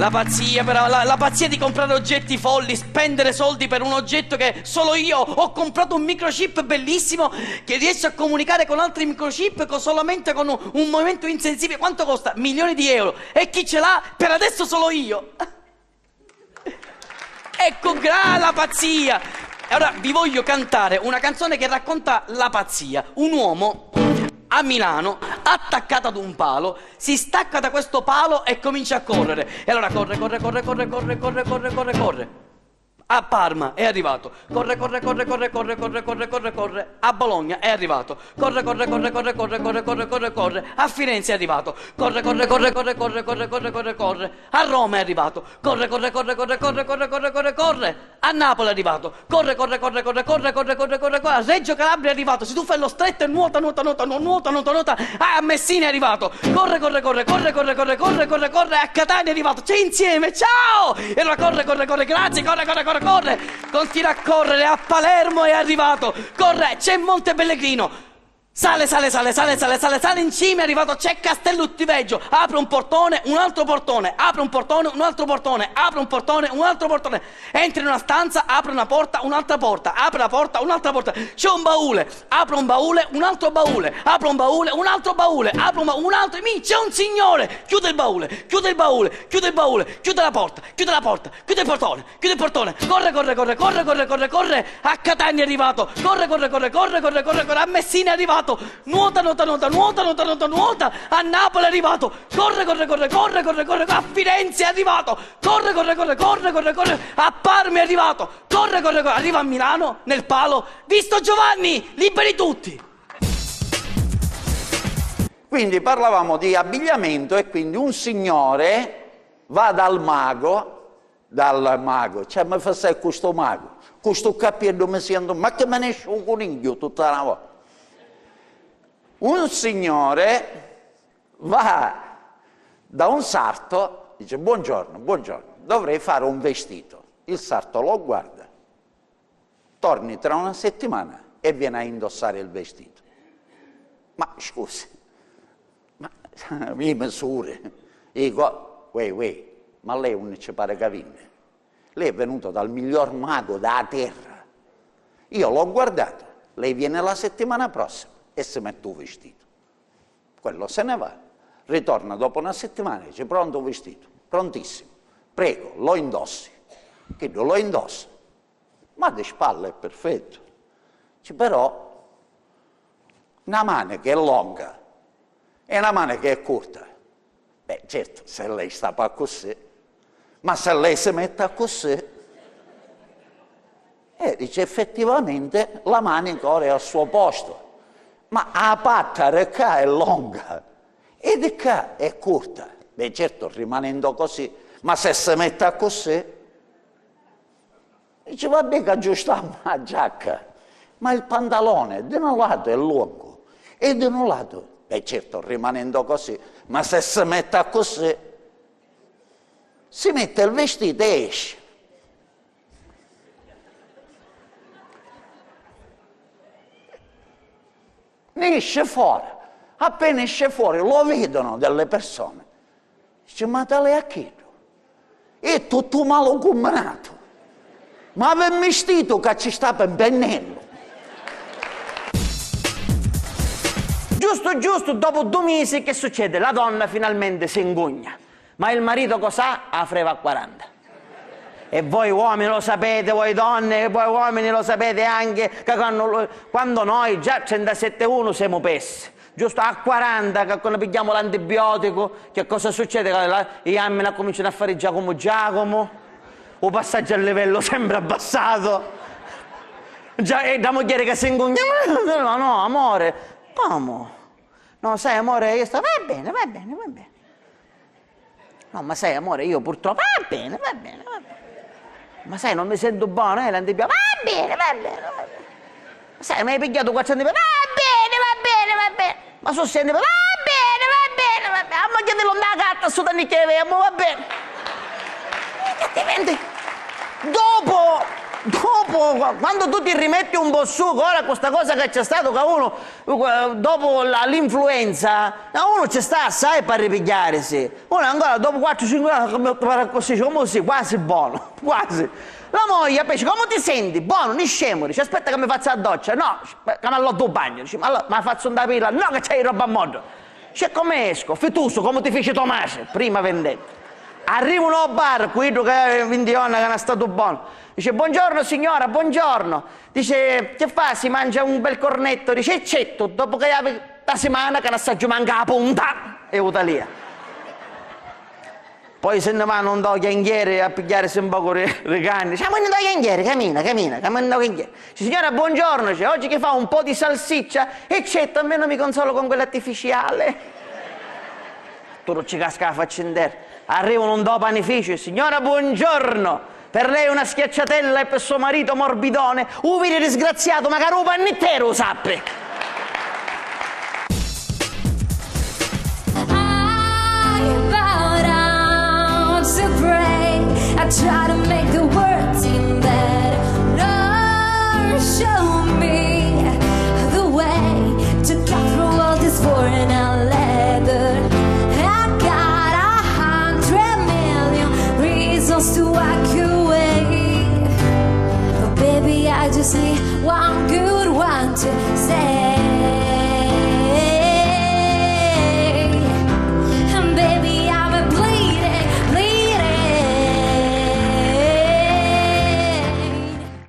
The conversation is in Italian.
La pazzia, però, la pazzia di comprare oggetti folli, spendere soldi per un oggetto che solo io ho comprato, un microchip bellissimo che riesce a comunicare con altri microchip solamente con un movimento insensibile. Quanto costa? Milioni di euro. E chi ce l'ha? Per adesso solo io. Ecco, la pazzia. E ora vi voglio cantare una canzone che racconta la pazzia. Un uomo a Milano, attaccato ad un palo, si stacca da questo palo e comincia a correre. E allora corre. A Parma è arrivato. Corre. A Bologna è arrivato. Corre. A Firenze è arrivato. Corre. A Roma è arrivato. Corre. A Napoli è arrivato. Corre. A Reggio Calabria è arrivato. Si tuffa nello stretto e nuota. A Messina è arrivato. Corre. A Catania è arrivato. C'è insieme. Ciao! E allora corre. Grazie. Corre. Continua a correre. A Palermo è arrivato. Corre. C'è Monte Pellegrino. Sale in cima, è arrivato, c'è Castello Uttiveggio. Apre un portone, un altro portone. Apre un portone, un altro portone. Apre un portone, un altro portone. Entra in una stanza, apre una porta, un'altra porta. Apre la porta, un'altra porta. C'è un baule. Apre un baule, un altro baule. Apre un baule, un altro baule. Apre un altro. C'è un signore. Chiude il baule. Chiude la porta. Chiude il portone. Corre. A Catania è arrivato. Corre. A Messina è arrivato. Nuota. A Napoli è arrivato. Corre. A Firenze è arrivato. Corre. A Parma è arrivato. Corre. Arriva a Milano, nel palo. Visto Giovanni, liberi tutti. Quindi parlavamo di abbigliamento e quindi un signore va dal mago, cioè mi fa sai questo mago, questo cappello mi sento, ma che me ne esce un coniglio tutta la volta. Un signore va da un sarto, dice buongiorno, dovrei fare un vestito. Il sarto lo guarda, torni tra una settimana e viene a indossare il vestito. Ma scusi, ma le misure, dico, ma lei non ci pare capire. Lei è venuto dal miglior mago della terra. Io l'ho guardato, lei viene la settimana prossima e si mette un vestito. Quello se ne va, ritorna dopo una settimana e dice pronto un vestito, prontissimo, prego, lo indossi. Che non lo indossa, ma di spalle è perfetto. Dice però una manica è lunga e una manica è corta. Beh certo, se lei sta pa così, ma se lei si mette così, dice effettivamente la manica ora è al suo posto. Ma la patta di qua è lunga e di qua è corta. Beh certo, rimanendo così, ma se si mette così, dice vabbè che aggiustiamo la giacca, ma il pantalone da un lato è lungo e da un lato, beh certo, rimanendo così, ma se si mette così, si mette il vestito e esce. Ne esce fuori, appena esce fuori lo vedono delle persone. Dice, ma te l'hai chiesto? È tutto malo combinato. Ma aveva vestito che ci sta per pennello. Giusto, dopo 2 mesi che succede? La donna finalmente si ingugna. Ma il marito cos'ha? Ha freva a 40. E voi uomini lo sapete, voi donne, e voi uomini lo sapete anche che quando noi già 37,1 siamo pessi, giusto a 40 che quando pigliamo l'antibiotico, che cosa succede? Che gli uomini cominciano a fare Giacomo, o passaggio a livello sempre abbassato, già è da moglie che si ingugna, no amore, come? No sai amore, io sto, va bene. No ma sai amore, io purtroppo, va bene. Ma sai, non mi sento buono, l'antibiotico. Va bene. Ma sai, mi hai pigliato 4 antibiotici. Va bene. Ma sono sempre. Va bene. A moglie di la gatta, su danni che avevamo, va bene. Effettivamente, dopo dopo, quando tu ti rimetti un po' su, ora questa cosa che c'è stato, che uno, dopo l'influenza, uno ci sta assai per ripigliarsi. Uno ancora, dopo 4-5 anni, come così, come si, quasi buono, quasi. La moglie dice, come ti senti? Buono, non scemo. Dice, aspetta che mi faccio la doccia. No, che mi allotto il bagno. Dice, ma allora, faccio un tapilla? No, che c'hai roba a modo. Dice, come esco? Fituso, come ti fece Tommaso? Prima vendetta. Arrivano al bar, quello che è Vindiona, che è stato buono. Dice, buongiorno signora, buongiorno. Dice, che fa? Si mangia un bel cornetto. Dice, eccetto, dopo che la settimana che non assaggio manca la punta. E Italia. Poi se ne vanno un do chianghiere a pigliarsi un po' con i cani. Dice, ma non do chianghiere, cammina. Dice, signora, buongiorno. Dice, oggi che fa un po' di salsiccia, eccetto, almeno mi consolo con quella artificiale. Tu non ci casca la faccendere. Arrivano un do panificio, signora, buongiorno. Per lei una schiacciatella e per suo marito morbidone. Uviri disgraziato, magari un pannittero, sappia. I try to